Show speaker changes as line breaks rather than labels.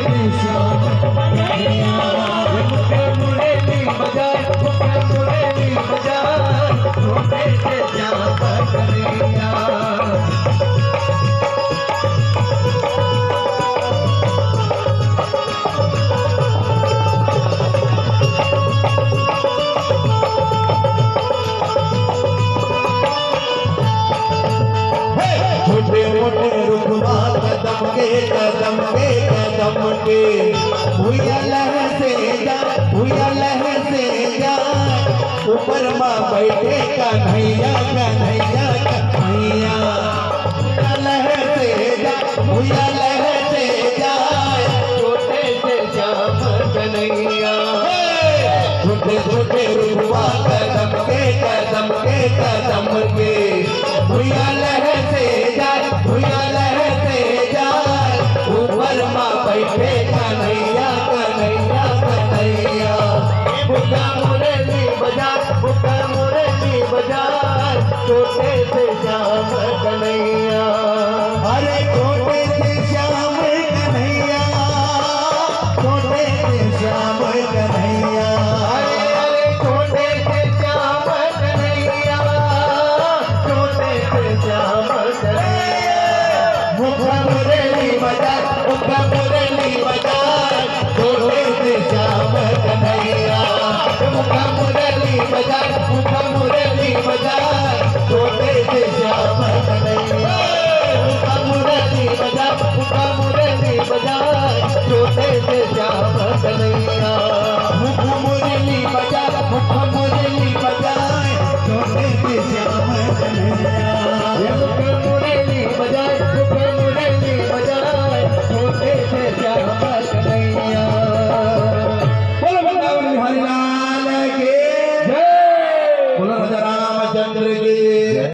से श्याम कन्हैया। मुझे मुरली बजाए, मुझे मुरली बजाए, छोटे से श्याम कन्हैया। छोटे मोटे रुखवा कदम के कदम के कदम के, भूया लहर से जा, भूया लहर से जा, ऊपर माँ बैठे कन्हैया कन्हैया कन्हैया। भूया लहर से जा, भूया लहर से जा, छोटे से श्याम कन्हैया। छोटे छोटे रुखवा कदम के कदम के कदम के, भूया लहर से जाए, भूया लहर से जाए, ऊपर माँ बैठे कन्हैया कन्हैया कन्हैया। बुका मुरली बजाए, बुका मुरली बजाए, छोटे से श्याम कन्हैया। अरे छोटे से श्याम कन्हैया, छोटे से श्याम कन्हैया। अरे अरे छोटे से श्याम कन्हैया, छोटे से श्याम कन्हैया। मुखा मुरली बजाए, मुखा मुरली बजाए, छोटे से श्याम कन्हैया। मुखा मुरली बजाए, मुखा मुरली बजाए, छोटे से श्याम कन्हैया। मुखा मुरली बजाए, मुखा मुरली बजाए, छोटे से श्याम